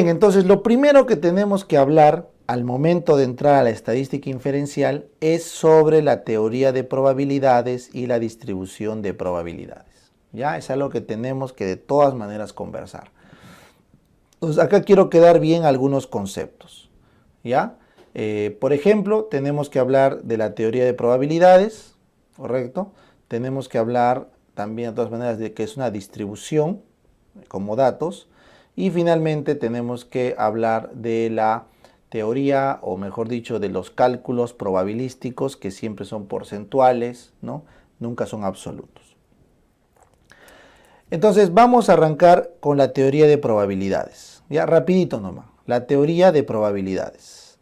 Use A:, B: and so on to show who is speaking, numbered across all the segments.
A: bien, entonces lo primero que tenemos que hablar al momento de entrar a la estadística inferencial es sobre la teoría de probabilidades y la distribución de probabilidades. Ya es algo que tenemos que de todas maneras conversar. Entonces acá quiero quedar bien algunos conceptos. ¿Ya? Por ejemplo, tenemos que hablar de la teoría de probabilidades, ¿correcto? Tenemos que hablar también de todas maneras de que es una distribución como datos. Y finalmente tenemos que hablar de la teoría, o mejor dicho, de los cálculos probabilísticos, que siempre son porcentuales, ¿no? Nunca son absolutos. Entonces vamos a arrancar con la teoría de probabilidades. Ya, rapidito nomás. La teoría de probabilidades.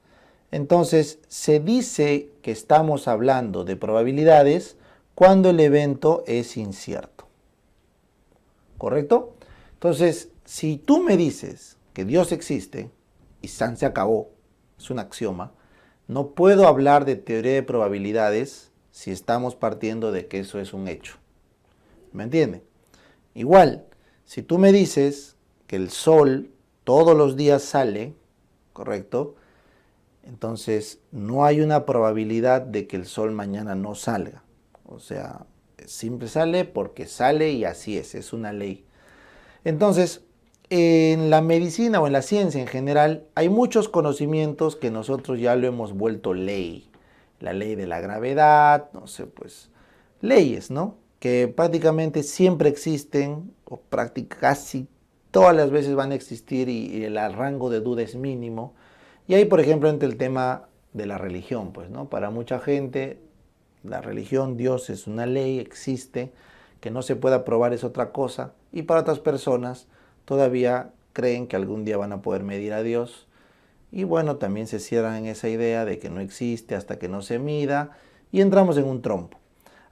A: Entonces, se dice que estamos hablando de probabilidades cuando el evento es incierto. ¿Correcto? Entonces, si tú me dices que Dios existe y San se acabó, es un axioma, no puedo hablar de teoría de probabilidades si estamos partiendo de que eso es un hecho. ¿Me entiende? Igual, si tú me dices que el sol todos los días sale, ¿correcto? Entonces, no hay una probabilidad de que el sol mañana no salga. O sea, siempre sale porque sale y así es una ley. Entonces, en la medicina o en la ciencia en general, hay muchos conocimientos que nosotros ya lo hemos vuelto ley. La ley de la gravedad, no sé, pues, leyes, ¿no? Que prácticamente siempre existen, o casi todas las veces van a existir y el rango de duda es mínimo. Y ahí, por ejemplo, entra el tema de la religión, pues, ¿no? Para mucha gente, la religión, Dios es una ley, existe, que no se pueda probar es otra cosa. Y para otras personas, todavía creen que algún día van a poder medir a Dios. Y bueno, también se cierran en esa idea de que no existe hasta que no se mida. Y entramos en un trompo.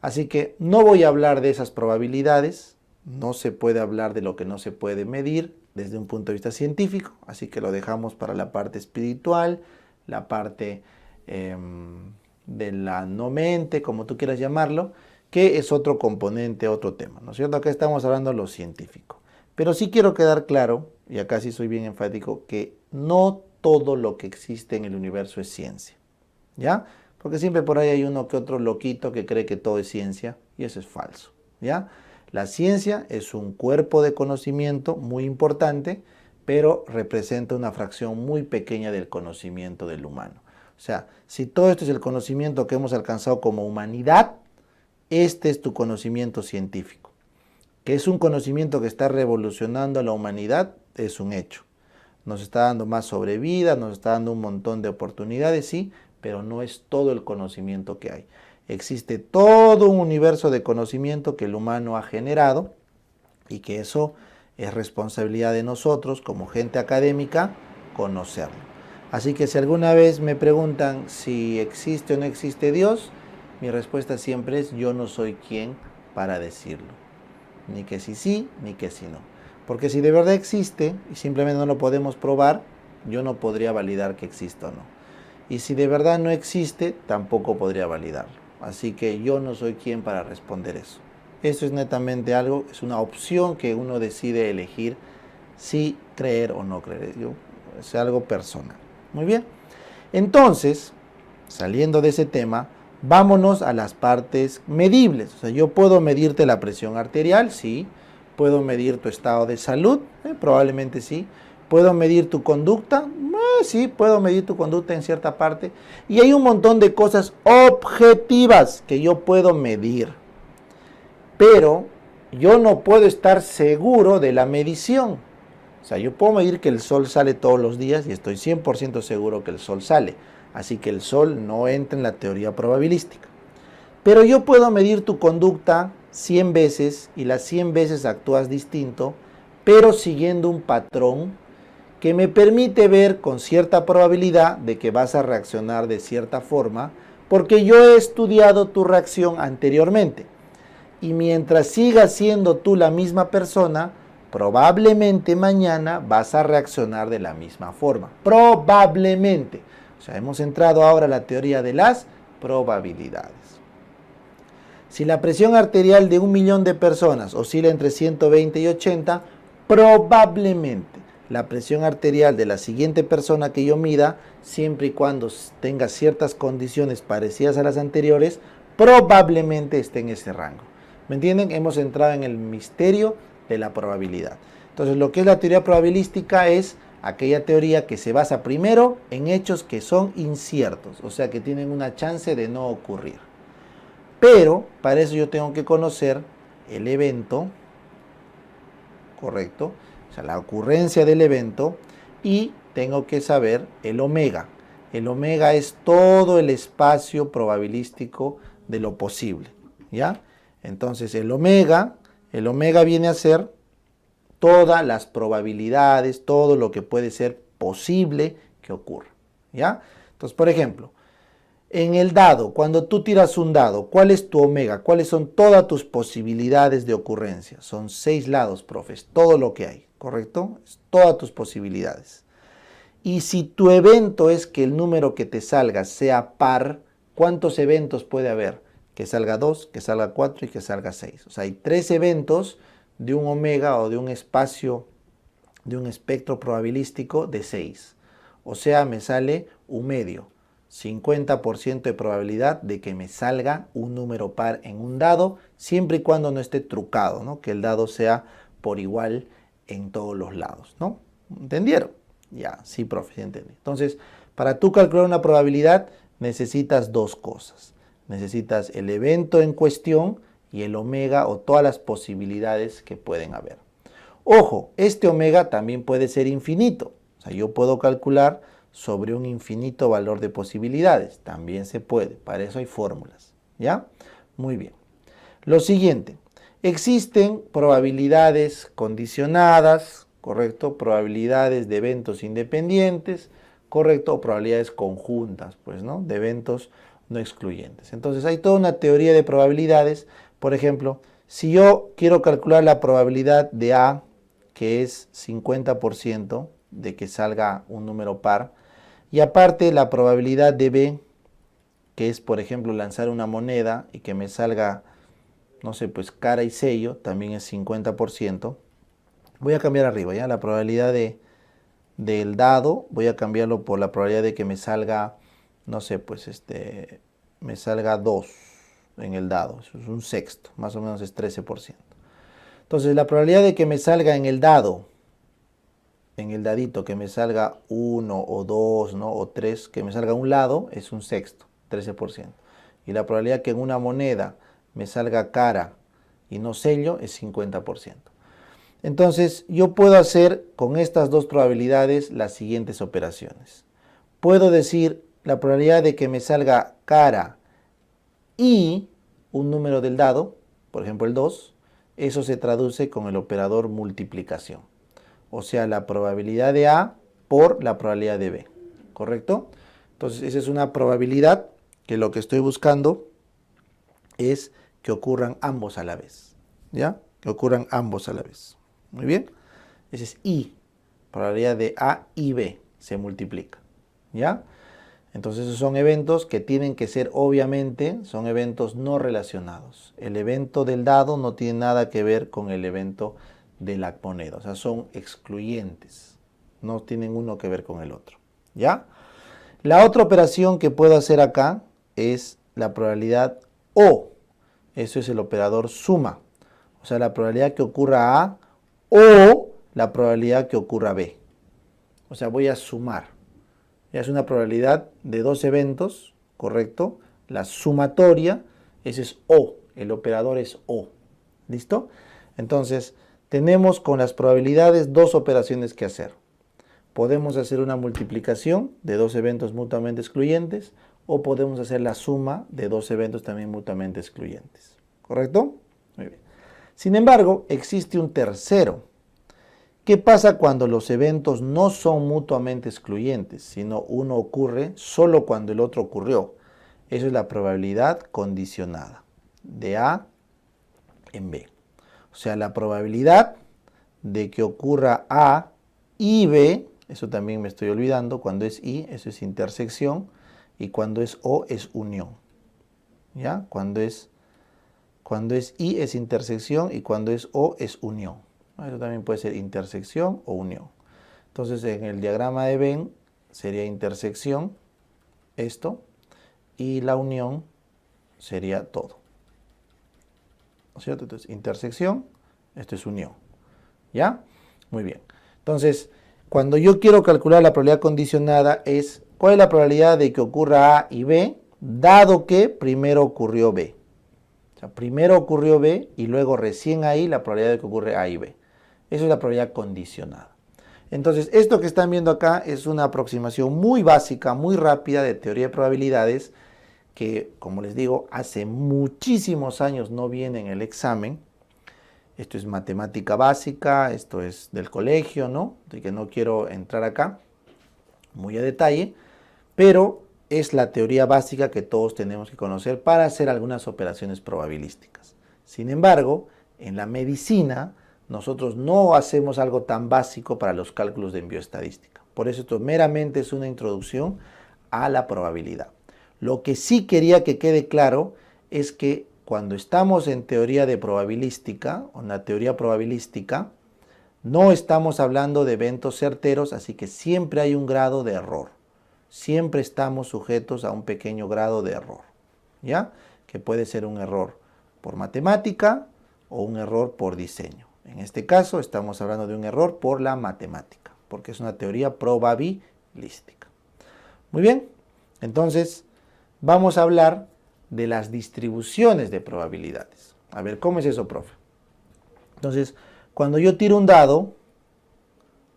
A: Así que no voy a hablar de esas probabilidades. No se puede hablar de lo que no se puede medir desde un punto de vista científico, así que lo dejamos para la parte espiritual, la parte de la no mente, como tú quieras llamarlo, que es otro componente, otro tema, ¿no es cierto? Acá estamos hablando de lo científico. Pero sí quiero quedar claro, y acá sí soy bien enfático, que no todo lo que existe en el universo es ciencia, ¿ya? Porque siempre por ahí hay uno que otro loquito que cree que todo es ciencia, y eso es falso, ¿ya? La ciencia es un cuerpo de conocimiento muy importante, pero representa una fracción muy pequeña del conocimiento del humano. O sea, si todo esto es el conocimiento que hemos alcanzado como humanidad, este es tu conocimiento científico. Que es un conocimiento que está revolucionando a la humanidad, es un hecho. Nos está dando más sobrevida, nos está dando un montón de oportunidades, sí, pero no es todo el conocimiento que hay. Existe todo un universo de conocimiento que el humano ha generado y que eso es responsabilidad de nosotros como gente académica conocerlo. Así que si alguna vez me preguntan si existe o no existe Dios, mi respuesta siempre es yo no soy quien para decirlo. Ni que sí, ni que sí no. Porque si de verdad existe y simplemente no lo podemos probar, yo no podría validar que exista o no. Y si de verdad no existe, tampoco podría validarlo. Así que yo no soy quien para responder eso. Eso es netamente algo, es una opción que uno decide elegir si creer o no creer. Es algo personal. Muy bien. Entonces, saliendo de ese tema, vámonos a las partes medibles. O sea, yo puedo medirte la presión arterial, sí. Puedo medir tu estado de salud, probablemente sí. ¿Puedo medir tu conducta? Sí, puedo medir tu conducta en cierta parte. Y hay un montón de cosas objetivas que yo puedo medir. Pero yo no puedo estar seguro de la medición. O sea, yo puedo medir que el sol sale todos los días y estoy 100% seguro que el sol sale. Así que el sol no entra en la teoría probabilística. Pero yo puedo medir tu conducta 100 veces y las 100 veces actúas distinto, pero siguiendo un patrón que me permite ver con cierta probabilidad de que vas a reaccionar de cierta forma, porque yo he estudiado tu reacción anteriormente. Y mientras sigas siendo tú la misma persona, probablemente mañana vas a reaccionar de la misma forma. Probablemente. O sea, hemos entrado ahora a la teoría de las probabilidades. Si la presión arterial de 1 millón de personas oscila entre 120 y 80, probablemente la presión arterial de la siguiente persona que yo mida, siempre y cuando tenga ciertas condiciones parecidas a las anteriores, probablemente esté en ese rango. ¿Me entienden? Hemos entrado en el misterio de la probabilidad. Entonces, lo que es la teoría probabilística es aquella teoría que se basa primero en hechos que son inciertos, o sea, que tienen una chance de no ocurrir. Pero para eso yo tengo que conocer el evento, ¿correcto? O sea, la ocurrencia del evento, y tengo que saber el omega. El omega es todo el espacio probabilístico de lo posible, ¿ya? Entonces el omega viene a ser todas las probabilidades, todo lo que puede ser posible que ocurra, ¿ya? Entonces, por ejemplo, en el dado, cuando tú tiras un dado, ¿cuál es tu omega? ¿Cuáles son todas tus posibilidades de ocurrencia? Son 6 lados, profes, todo lo que hay, ¿correcto? Es todas tus posibilidades. Y si tu evento es que el número que te salga sea par, ¿cuántos eventos puede haber? Que salga 2, que salga 4 y que salga 6. O sea, hay 3 eventos de un omega o de un espacio, de un espectro probabilístico de 6. O sea, me sale un medio. 50% de probabilidad de que me salga un número par en un dado, siempre y cuando no esté trucado, ¿no? Que el dado sea por igual en todos los lados, ¿no? ¿Entendieron? Ya, sí, profe, ya entendí. Entonces, para tú calcular una probabilidad, necesitas dos cosas. Necesitas el evento en cuestión y el omega o todas las posibilidades que pueden haber. Ojo, este omega también puede ser infinito. O sea, yo puedo calcular sobre un infinito valor de posibilidades. También se puede. Para eso hay fórmulas. ¿Ya? Muy bien. Lo siguiente. Existen probabilidades condicionadas, ¿correcto? Probabilidades de eventos independientes, ¿correcto? O probabilidades conjuntas, pues, ¿no? De eventos no excluyentes. Entonces hay toda una teoría de probabilidades. Por ejemplo, si yo quiero calcular la probabilidad de A, que es 50% de que salga un número par, y aparte la probabilidad de B, que es, por ejemplo, lanzar una moneda y que me salga, no sé, pues cara y sello, también es 50%. Voy a cambiar arriba, ¿ya? La probabilidad del dado, voy a cambiarlo por la probabilidad de que me salga, no sé, pues me salga 2 en el dado. Eso es un sexto, más o menos es 13%. Entonces, la probabilidad de que me salga en el dado, en el dadito, que me salga 1 o 2, ¿no? O 3, que me salga a un lado, es un sexto, 13%. Y la probabilidad que en una moneda me salga cara y no sello es 50%. Entonces, yo puedo hacer con estas dos probabilidades las siguientes operaciones. Puedo decir la probabilidad de que me salga cara y un número del dado, por ejemplo el 2, eso se traduce con el operador multiplicación. O sea, la probabilidad de A por la probabilidad de B. ¿Correcto? Entonces, esa es una probabilidad que lo que estoy buscando es que ocurran ambos a la vez. ¿Ya? Que ocurran ambos a la vez. Muy bien. Ese es I. Probabilidad de A y B se multiplica. ¿Ya? Entonces esos son eventos que tienen que ser, obviamente, son eventos no relacionados. El evento del dado no tiene nada que ver con el evento de la moneda. O sea, son excluyentes. No tienen uno que ver con el otro. ¿Ya? La otra operación que puedo hacer acá es la probabilidad O. Eso es el operador suma. O sea, la probabilidad que ocurra A o la probabilidad que ocurra B. O sea, voy a sumar. Ya es una probabilidad de dos eventos, ¿correcto? La sumatoria, ese es O, el operador es O. ¿Listo? Entonces, tenemos con las probabilidades dos operaciones que hacer. Podemos hacer una multiplicación de dos eventos mutuamente excluyentes o podemos hacer la suma de dos eventos también mutuamente excluyentes. ¿Correcto? Muy bien. Sin embargo, existe un tercero. ¿Qué pasa cuando los eventos no son mutuamente excluyentes, sino uno ocurre solo cuando el otro ocurrió? Eso es la probabilidad condicionada de A en B. O sea, la probabilidad de que ocurra A y B, eso también me estoy olvidando, cuando es I, eso es intersección, y cuando es O es unión. ¿Ya? Cuando es I es intersección y cuando es O es unión. Eso también puede ser intersección o unión. Entonces en el diagrama de Venn sería intersección, esto, y la unión sería todo. ¿No es cierto? Entonces intersección, esto es unión. ¿Ya? Muy bien. Entonces, cuando yo quiero calcular la probabilidad condicionada es cuál es la probabilidad de que ocurra A y B, dado que primero ocurrió B. O sea, primero ocurrió B y luego recién ahí la probabilidad de que ocurre A y B. Eso es la probabilidad condicionada. Entonces, esto que están viendo acá es una aproximación muy básica, muy rápida de teoría de probabilidades que, como les digo, hace muchísimos años no viene en el examen. Esto es matemática básica, esto es del colegio, ¿no? De que no quiero entrar acá muy a detalle, pero es la teoría básica que todos tenemos que conocer para hacer algunas operaciones probabilísticas. Sin embargo, en la medicina nosotros no hacemos algo tan básico para los cálculos de bioestadística. Por eso esto meramente es una introducción a la probabilidad. Lo que sí quería que quede claro es que cuando estamos en teoría de probabilística, o en la teoría probabilística, no estamos hablando de eventos certeros, así que siempre hay un grado de error. Siempre estamos sujetos a un pequeño grado de error, ¿ya? Que puede ser un error por matemática o un error por diseño. En este caso estamos hablando de un error por la matemática, porque es una teoría probabilística. Muy bien, entonces vamos a hablar de las distribuciones de probabilidades. A ver, ¿cómo es eso, profe? Entonces, cuando yo tiro un dado,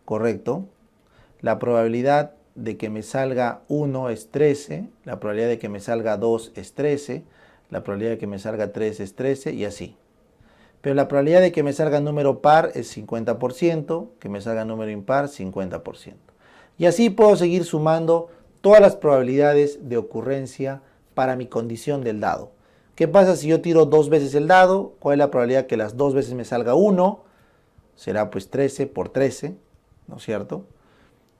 A: correcto, la probabilidad de que me salga 1 es 13, la probabilidad de que me salga 2 es 13, la probabilidad de que me salga 3 es 13 y así. Pero la probabilidad de que me salga número par es 50%, que me salga número impar 50%. Y así puedo seguir sumando todas las probabilidades de ocurrencia para mi condición del dado. ¿Qué pasa si yo tiro 2 veces el dado? ¿Cuál es la probabilidad que las 2 veces me salga 1? Será pues 13 por 13, ¿no es cierto?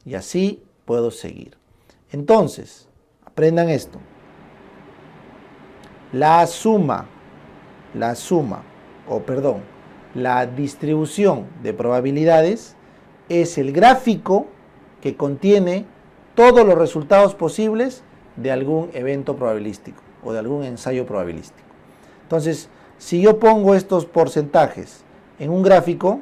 A: Y así puedo seguir. Entonces, aprendan esto. La distribución de probabilidades es el gráfico que contiene todos los resultados posibles de algún evento probabilístico o de algún ensayo probabilístico. Entonces, si yo pongo estos porcentajes en un gráfico,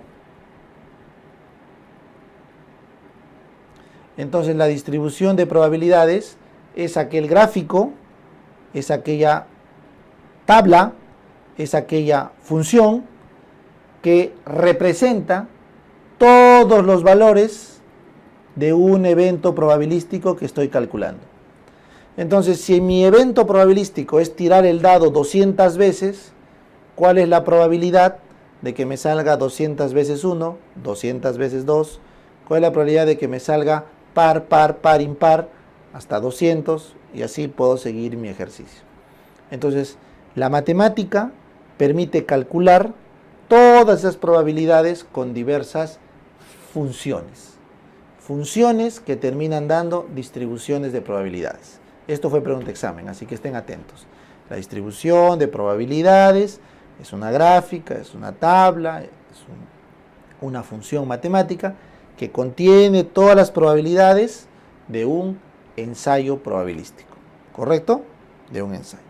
A: entonces la distribución de probabilidades es aquel gráfico, es aquella tabla, es aquella función que representa todos los valores de un evento probabilístico que estoy calculando. Entonces, si mi evento probabilístico es tirar el dado 200 veces, ¿cuál es la probabilidad de que me salga 200 veces 1, 200 veces 2? ¿Cuál es la probabilidad de que me salga par, par, par, impar, hasta 200? Y así puedo seguir mi ejercicio. Entonces, la matemática permite calcular todas esas probabilidades con diversas funciones. Funciones que terminan dando distribuciones de probabilidades. Esto fue pregunta examen, así que estén atentos. La distribución de probabilidades es una gráfica, es una tabla, es una función matemática que contiene todas las probabilidades de un ensayo probabilístico. ¿Correcto? De un ensayo.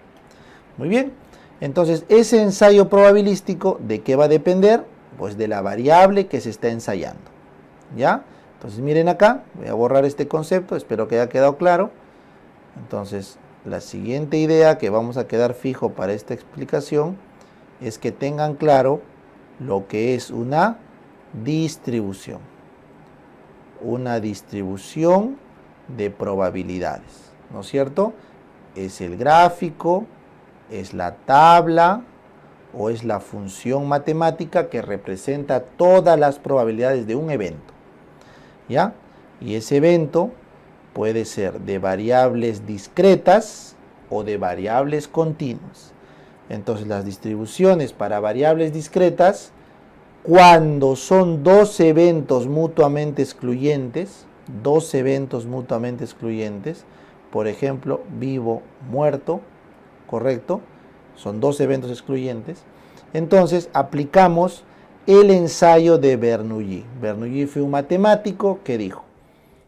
A: Muy bien. Entonces, ese ensayo probabilístico, ¿de qué va a depender? Pues de la variable que se está ensayando. ¿Ya? Entonces, miren acá, voy a borrar este concepto, espero que haya quedado claro. Entonces, la siguiente idea que vamos a quedar fijo para esta explicación es que tengan claro lo que es una distribución. Una distribución de probabilidades, ¿no es cierto? Es el gráfico, es la tabla o es la función matemática que representa todas las probabilidades de un evento. ¿Ya? Y ese evento puede ser de variables discretas o de variables continuas. Entonces, las distribuciones para variables discretas, cuando son dos eventos mutuamente excluyentes, por ejemplo, vivo, muerto, ¿correcto? Son dos eventos excluyentes. Entonces, aplicamos el ensayo de Bernoulli. Bernoulli fue un matemático que dijo: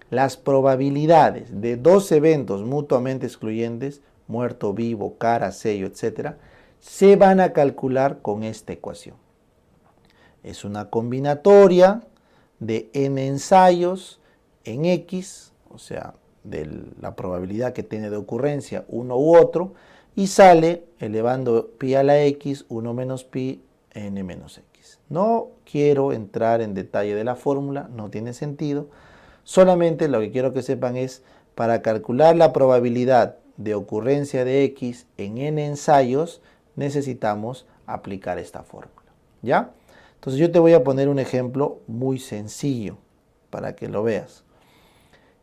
A: las probabilidades de dos eventos mutuamente excluyentes, muerto, vivo, cara, sello, etc., se van a calcular con esta ecuación. Es una combinatoria de n ensayos en x, o sea, de la probabilidad que tiene de ocurrencia uno u otro, y sale elevando pi a la x, 1 menos pi, n menos x. No quiero entrar en detalle de la fórmula, no tiene sentido. Solamente lo que quiero que sepan es, para calcular la probabilidad de ocurrencia de x en n ensayos, necesitamos aplicar esta fórmula, ¿ya? Entonces yo te voy a poner un ejemplo muy sencillo para que lo veas.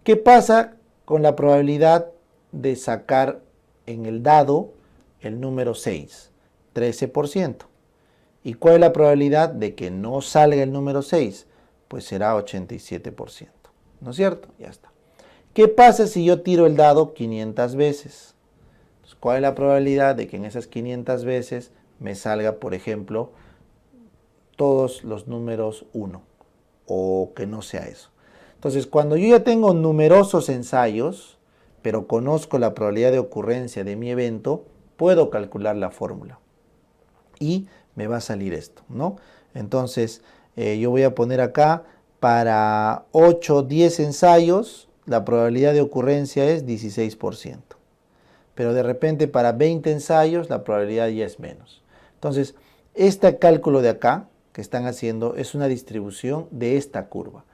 A: ¿Qué pasa con la probabilidad de sacar en el dado el número 6? 13%. ¿Y cuál es la probabilidad de que no salga el número 6? Pues será 87%. ¿No es cierto? Ya está. ¿Qué pasa si yo tiro el dado 500 veces? Pues, ¿cuál es la probabilidad de que en esas 500 veces me salga, por ejemplo, todos los números 1? O que no sea eso. Entonces, cuando yo ya tengo numerosos ensayos, pero conozco la probabilidad de ocurrencia de mi evento, puedo calcular la fórmula. Y me va a salir esto, ¿no? Entonces, yo voy a poner acá, para 8 o 10 ensayos, la probabilidad de ocurrencia es 16%. Pero de repente para 20 ensayos, la probabilidad ya es menos. Entonces, este cálculo de acá que están haciendo es una distribución de esta curva,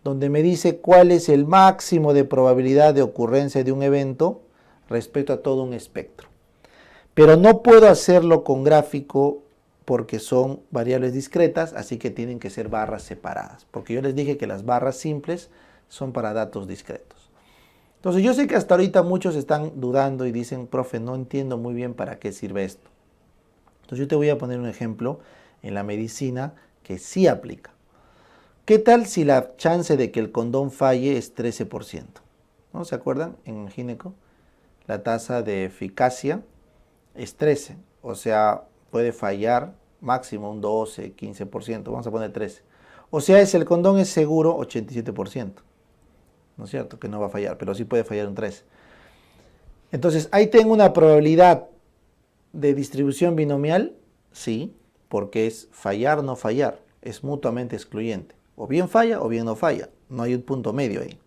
A: donde me dice cuál es el máximo de probabilidad de ocurrencia de un evento respecto a todo un espectro. Pero no puedo hacerlo con gráfico porque son variables discretas, así que tienen que ser barras separadas, porque yo les dije que las barras simples son para datos discretos. Entonces yo sé que hasta ahorita muchos están dudando y dicen: profe, no entiendo muy bien para qué sirve esto. Entonces yo te voy a poner un ejemplo en la medicina que sí aplica. ¿Qué tal si la chance de que el condón falle es 13%? ¿No se acuerdan? En gineco la tasa de eficacia es 13, o sea, puede fallar máximo un 12, 15%, vamos a poner 13. O sea, el condón es seguro 87%, ¿no es cierto? Que no va a fallar, pero sí puede fallar un 13. Entonces, ahí tengo una probabilidad de distribución binomial, sí, porque es fallar o no fallar, es mutuamente excluyente. O bien falla o bien no falla, no hay un punto medio ahí.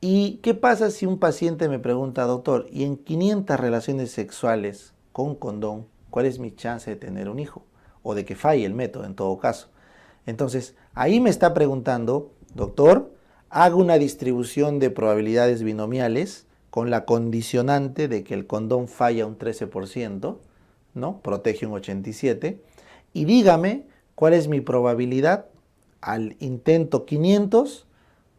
A: ¿Y qué pasa si un paciente me pregunta: doctor, y en 500 relaciones sexuales con condón, ¿cuál es mi chance de tener un hijo? O de que falle el método en todo caso. Entonces, ahí me está preguntando: doctor, hago una distribución de probabilidades binomiales con la condicionante de que el condón falla un 13%, ¿no? Protege un 87%, y dígame cuál es mi probabilidad al intento 500,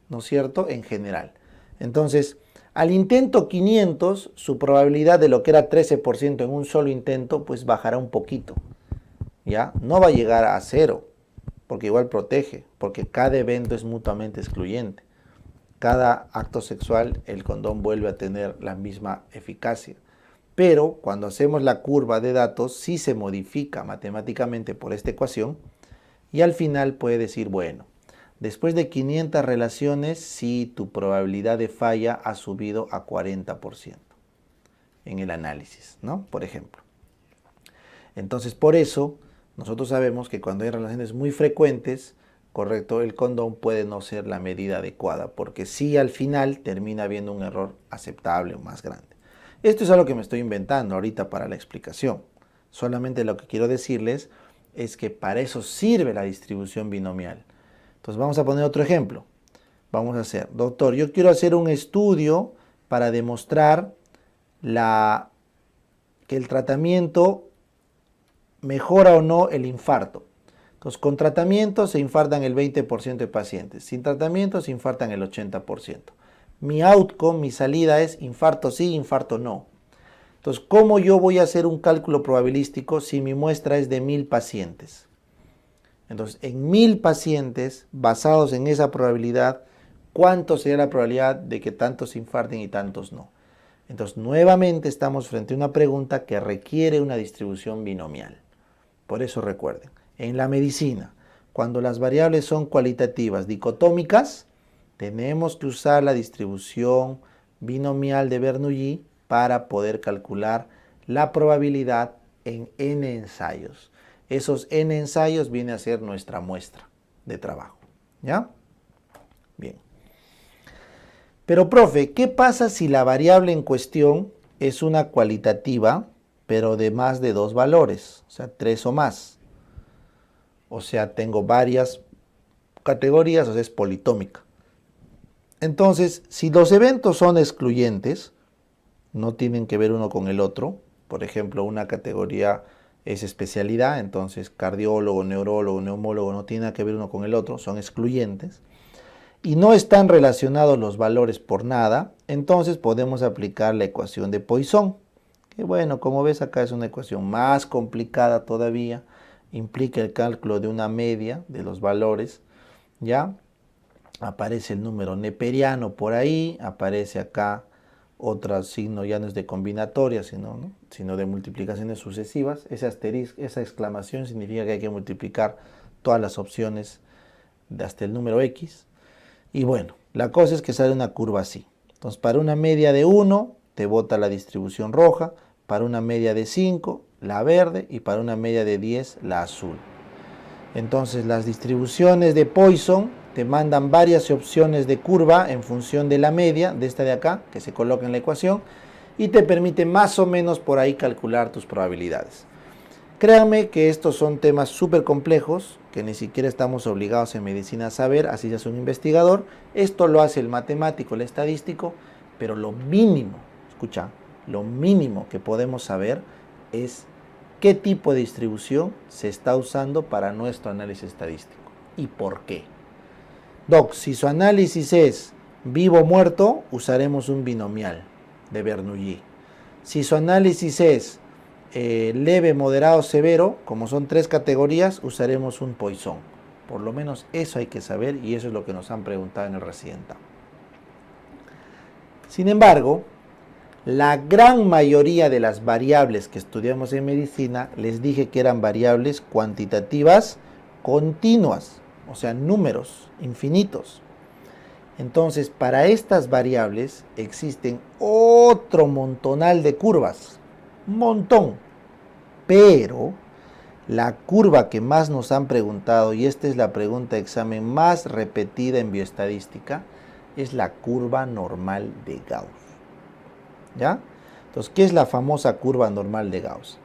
A: ¿no es cierto?, en general. Entonces, al intento 500, su probabilidad de lo que era 13% en un solo intento, pues bajará un poquito, ¿ya? No va a llegar a 0, porque igual protege, porque cada evento es mutuamente excluyente. Cada acto sexual, el condón vuelve a tener la misma eficacia. Pero cuando hacemos la curva de datos, sí se modifica matemáticamente por esta ecuación, y al final puede decir: bueno, después de 500 relaciones, sí, tu probabilidad de falla ha subido a 40% en el análisis, ¿no? Por ejemplo. Entonces, por eso, nosotros sabemos que cuando hay relaciones muy frecuentes, correcto, el condón puede no ser la medida adecuada, porque sí, al final termina habiendo un error aceptable o más grande. Esto es algo que me estoy inventando ahorita para la explicación. Solamente lo que quiero decirles es que para eso sirve la distribución binomial. Entonces vamos a poner otro ejemplo. Vamos a hacer: doctor, yo quiero hacer un estudio para demostrar que el tratamiento mejora o no el infarto. Entonces, con tratamiento se infartan el 20% de pacientes. Sin tratamiento se infartan el 80%. Mi outcome, mi salida es infarto sí, infarto no. Entonces, ¿cómo yo voy a hacer un cálculo probabilístico si mi muestra es de 1000 pacientes? Entonces, en 1000 pacientes, basados en esa probabilidad, ¿cuánto sería la probabilidad de que tantos se infarten y tantos no? Entonces, nuevamente estamos frente a una pregunta que requiere una distribución binomial. Por eso recuerden, en la medicina, cuando las variables son cualitativas dicotómicas, tenemos que usar la distribución binomial de Bernoulli para poder calcular la probabilidad en n ensayos. Esos n ensayos viene a ser nuestra muestra de trabajo. ¿Ya? Bien. Pero, profe, ¿qué pasa si la variable en cuestión es una cualitativa, pero de más de 2 valores? O sea, 3 o más. O sea, tengo varias categorías, o sea, es politómica. Entonces, si los eventos son excluyentes, no tienen que ver uno con el otro. Por ejemplo, una categoría es especialidad, entonces cardiólogo, neurólogo, neumólogo no tienen que ver uno con el otro, son excluyentes. Y no están relacionados los valores por nada, entonces podemos aplicar la ecuación de Poisson. Que bueno, como ves acá es una ecuación más complicada todavía, implica el cálculo de una media de los valores, ¿ya? Aparece el número neperiano por ahí, aparece acá otro signo, ya no es de combinatoria, sino de multiplicaciones sucesivas. Ese asterisco, esa exclamación significa que hay que multiplicar todas las opciones hasta el número x. Y bueno, la cosa es que sale una curva así. Entonces, para una media de 1, te bota la distribución roja, para una media de 5, la verde, y para una media de 10, la azul. Entonces, las distribuciones de Poisson te mandan varias opciones de curva en función de la media, de esta de acá, que se coloca en la ecuación, y te permite más o menos por ahí calcular tus probabilidades. Créanme que estos son temas súper complejos, que ni siquiera estamos obligados en medicina a saber, así es un investigador. Esto lo hace el matemático, el estadístico, pero lo mínimo, escucha, lo mínimo que podemos saber es qué tipo de distribución se está usando para nuestro análisis estadístico y por qué. Doc, si su análisis es vivo o muerto, usaremos un binomial de Bernoulli. Si su análisis es leve, moderado, severo, como son 3 categorías, usaremos un Poisson. Por lo menos eso hay que saber y eso es lo que nos han preguntado en el residentado. Sin embargo, la gran mayoría de las variables que estudiamos en medicina, les dije que eran variables cuantitativas continuas, o sea, números infinitos. Entonces, para estas variables existen otro montonal de curvas, un montón. Pero la curva que más nos han preguntado, y esta es la pregunta de examen más repetida en bioestadística, es la curva normal de Gauss. ¿Ya? Entonces, ¿qué es la famosa curva normal de Gauss?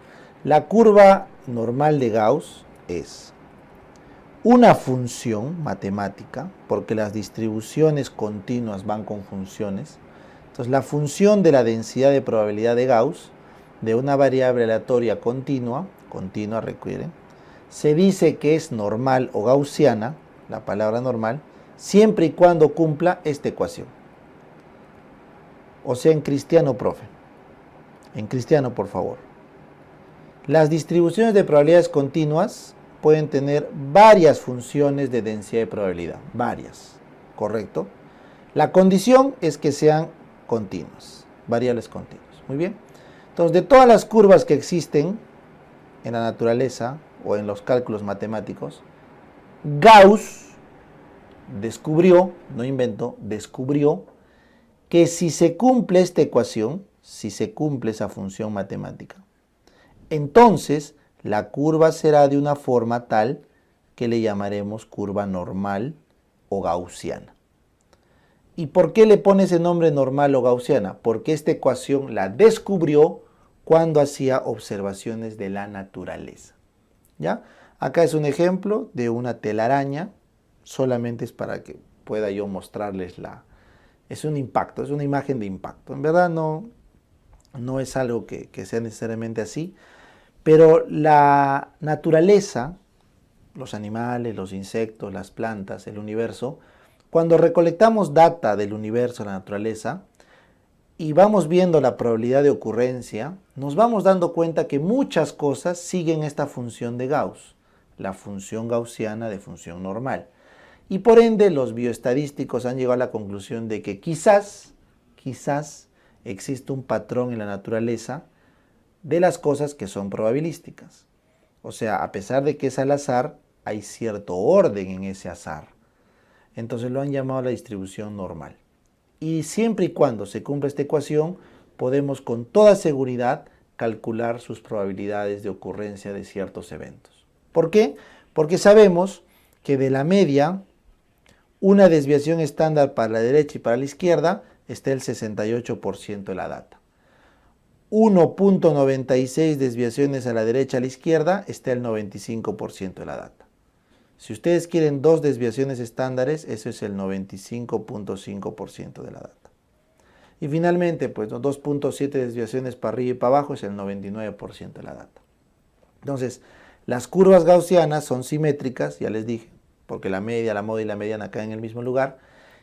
A: La curva normal de Gauss es una función matemática, porque las distribuciones continuas van con funciones. Entonces, la función de la densidad de probabilidad de Gauss de una variable aleatoria continua recuerden, se dice que es normal o gaussiana, la palabra normal, siempre y cuando cumpla esta ecuación. O sea, en cristiano, profe. En cristiano, por favor. Las distribuciones de probabilidades continuas pueden tener varias funciones de densidad de probabilidad. Varias. ¿Correcto? La condición es que sean continuas. Variables continuas. Muy bien. Entonces, de todas las curvas que existen en la naturaleza o en los cálculos matemáticos, Gauss descubrió, no inventó, descubrió que si se cumple esta ecuación, si se cumple esa función matemática, entonces la curva será de una forma tal que le llamaremos curva normal o gaussiana. ¿Y por qué le pone ese nombre normal o gaussiana? Porque esta ecuación la descubrió cuando hacía observaciones de la naturaleza. ¿Ya? Acá es un ejemplo de una telaraña, solamente es para que pueda yo mostrarles es un impacto, es una imagen de impacto. En verdad no es algo que sea necesariamente así, pero la naturaleza, los animales, los insectos, las plantas, el universo, cuando recolectamos data del universo, la naturaleza, y vamos viendo la probabilidad de ocurrencia, nos vamos dando cuenta que muchas cosas siguen esta función de Gauss, la función gaussiana de función normal. Y por ende los bioestadísticos han llegado a la conclusión de que quizás existe un patrón en la naturaleza de las cosas que son probabilísticas. O sea, a pesar de que es al azar, hay cierto orden en ese azar. Entonces lo han llamado la distribución normal. Y siempre y cuando se cumpla esta ecuación, podemos con toda seguridad calcular sus probabilidades de ocurrencia de ciertos eventos. ¿Por qué? Porque sabemos que de la media, una desviación estándar para la derecha y para la izquierda está el 68% de la data. 1.96 desviaciones a la derecha y a la izquierda está el 95% de la data. Si ustedes quieren dos desviaciones estándares, eso es el 95.5% de la data. Y finalmente, pues 2.7 desviaciones para arriba y para abajo es el 99% de la data. Entonces, las curvas gaussianas son simétricas, ya les dije, porque la media, la moda y la mediana caen en el mismo lugar,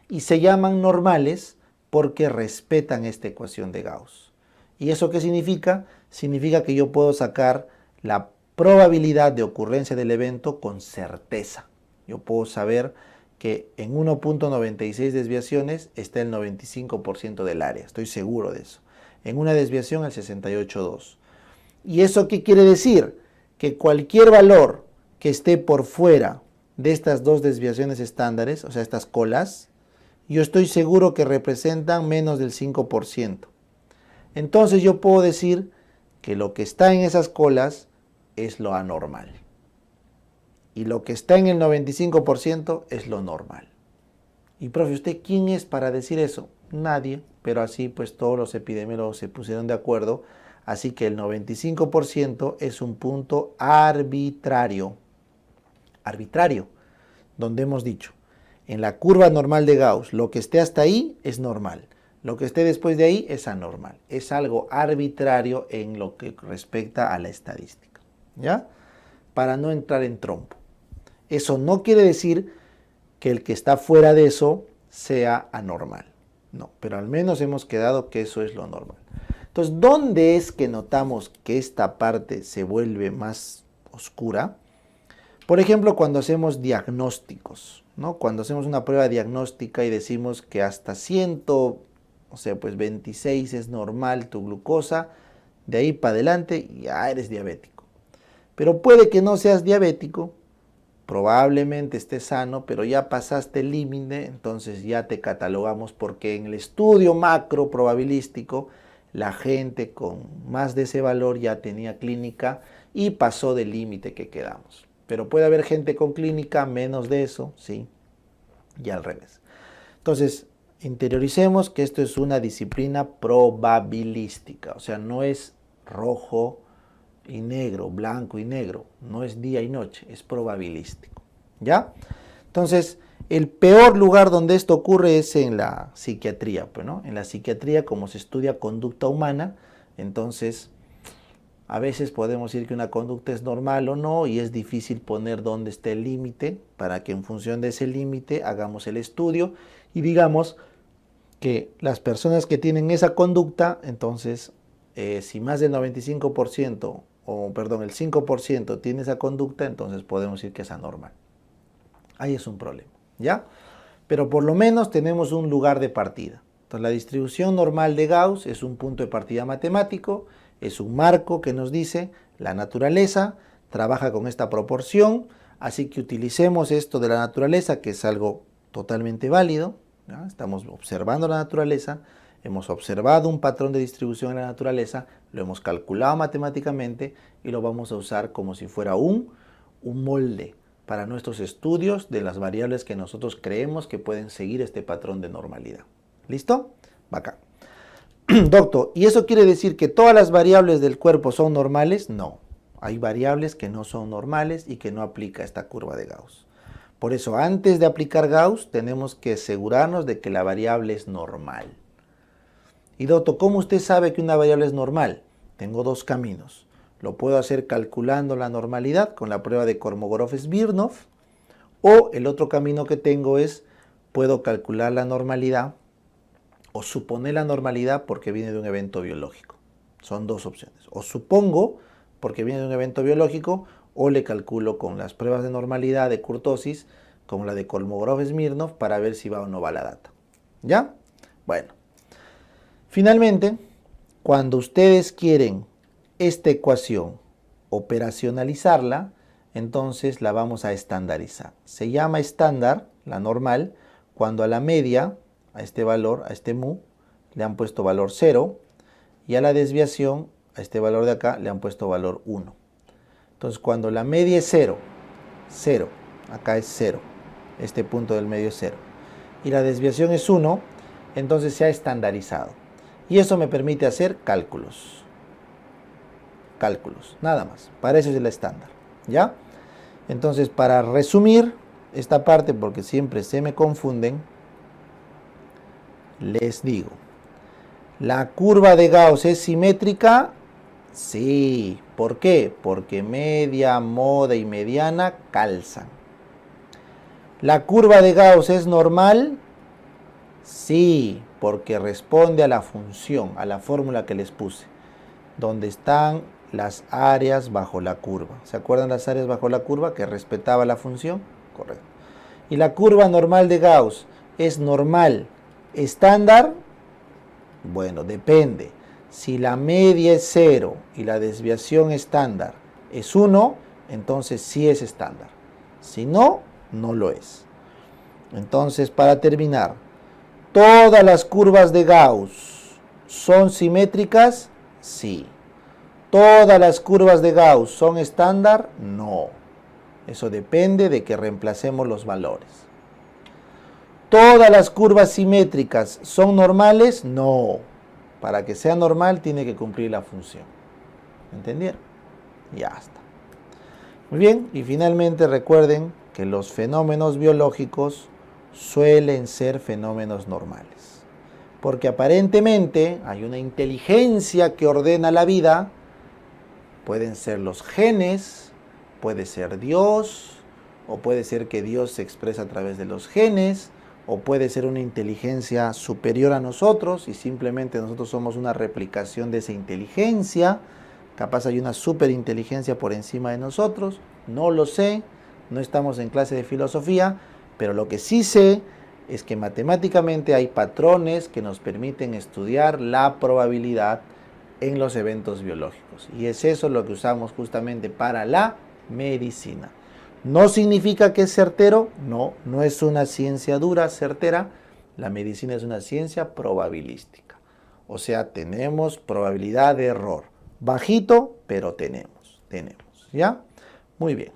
A: y se llaman normales porque respetan esta ecuación de Gauss. ¿Y eso qué significa? Significa que yo puedo sacar la probabilidad de ocurrencia del evento con certeza. Yo puedo saber que en 1.96 desviaciones está el 95% del área, estoy seguro de eso. En una desviación el 68.2. ¿Y eso qué quiere decir? Que cualquier valor que esté por fuera de estas dos desviaciones estándares, o sea, estas colas, yo estoy seguro que representan menos del 5%. Entonces yo puedo decir que lo que está en esas colas es lo anormal. Y lo que está en el 95% es lo normal. Y profe, ¿usted quién es para decir eso? Nadie, pero así pues todos los epidemiólogos se pusieron de acuerdo. Así que el 95% es un punto arbitrario. Arbitrario, donde hemos dicho, en la curva normal de Gauss, lo que esté hasta ahí es normal. Lo que esté después de ahí es anormal. Es algo arbitrario en lo que respecta a la estadística. ¿Ya? Para no entrar en trompo. Eso no quiere decir que el que está fuera de eso sea anormal. No, pero al menos hemos quedado que eso es lo normal. Entonces, ¿dónde es que notamos que esta parte se vuelve más oscura? Por ejemplo, cuando hacemos diagnósticos, ¿no? Cuando hacemos una prueba diagnóstica y decimos que hasta 26 es normal tu glucosa, de ahí para adelante ya eres diabético. Pero puede que no seas diabético, probablemente estés sano, pero ya pasaste el límite, entonces ya te catalogamos porque en el estudio macro probabilístico la gente con más de ese valor ya tenía clínica y pasó del límite que quedamos. Pero puede haber gente con clínica menos de eso, sí, y al revés. Entonces, interioricemos que esto es una disciplina probabilística, o sea, no es rojo y negro, blanco y negro, no es día y noche, es probabilístico, ¿ya? Entonces, el peor lugar donde esto ocurre es en la psiquiatría, pues, ¿no? En la psiquiatría, como se estudia conducta humana, entonces a veces podemos decir que una conducta es normal o no y es difícil poner dónde está el límite para que en función de ese límite hagamos el estudio y digamos que las personas que tienen esa conducta, entonces si más del 95% el 5% tiene esa conducta, entonces podemos decir que es anormal. Ahí es un problema, ¿ya? Pero por lo menos tenemos un lugar de partida. Entonces la distribución normal de Gauss es un punto de partida matemático, es un marco que nos dice la naturaleza trabaja con esta proporción, así que utilicemos esto de la naturaleza, que es algo totalmente válido, ¿ya? Estamos observando la naturaleza, hemos observado un patrón de distribución en la naturaleza, lo hemos calculado matemáticamente y lo vamos a usar como si fuera un molde para nuestros estudios de las variables que nosotros creemos que pueden seguir este patrón de normalidad. ¿Listo? Bacán. Doctor, ¿y eso quiere decir que todas las variables del cuerpo son normales? No. Hay variables que no son normales y que no aplica esta curva de Gauss. Por eso, antes de aplicar Gauss, tenemos que asegurarnos de que la variable es normal. Y doctor, ¿cómo usted sabe que una variable es normal? Tengo dos caminos. Lo puedo hacer calculando la normalidad con la prueba de Kolmogorov-Smirnov, o el otro camino que tengo es, puedo calcular la normalidad o suponer la normalidad porque viene de un evento biológico. Son dos opciones. O supongo porque viene de un evento biológico, o le calculo con las pruebas de normalidad de kurtosis, como la de Kolmogorov-Smirnov, para ver si va o no va la data. ¿Ya? Bueno. Finalmente, cuando ustedes quieren esta ecuación operacionalizarla, entonces la vamos a estandarizar. Se llama estándar, la normal, cuando a la media, a este valor, a este mu, le han puesto valor 0 y a la desviación, a este valor de acá, le han puesto valor 1. Entonces cuando la media es 0, 0, acá es 0, este punto del medio es 0, y la desviación es 1, entonces se ha estandarizado. Y eso me permite hacer cálculos. Cálculos, nada más. Para eso es el estándar. ¿Ya? Entonces, para resumir esta parte, porque siempre se me confunden, les digo, ¿la curva de Gauss es simétrica? Sí. ¿Por qué? Porque media, moda y mediana calzan. ¿La curva de Gauss es normal? Sí, porque responde a la función, a la fórmula que les puse, donde están las áreas bajo la curva. ¿Se acuerdan las áreas bajo la curva que respetaba la función? Correcto. ¿Y la curva normal de Gauss es normal, estándar? Bueno, depende. Si la media es 0 y la desviación estándar es 1, entonces sí es estándar. Si no, no lo es. Entonces, para terminar, ¿todas las curvas de Gauss son simétricas? Sí. ¿Todas las curvas de Gauss son estándar? No. Eso depende de que reemplacemos los valores. ¿Todas las curvas simétricas son normales? No. Para que sea normal tiene que cumplir la función. ¿Entendieron? Ya está. Muy bien, y finalmente recuerden que los fenómenos biológicos suelen ser fenómenos normales. Porque aparentemente hay una inteligencia que ordena la vida. Pueden ser los genes, puede ser Dios, o puede ser que Dios se expresa a través de los genes, o puede ser una inteligencia superior a nosotros y simplemente nosotros somos una replicación de esa inteligencia. Capaz hay una superinteligencia por encima de nosotros, no lo sé, no estamos en clase de filosofía, pero lo que sí sé es que matemáticamente hay patrones que nos permiten estudiar la probabilidad en los eventos biológicos. Y es eso lo que usamos justamente para la medicina. ¿No significa que es certero? No, no es una ciencia dura, certera. La medicina es una ciencia probabilística. O sea, tenemos probabilidad de error. Bajito, pero tenemos. ¿Ya? Muy bien.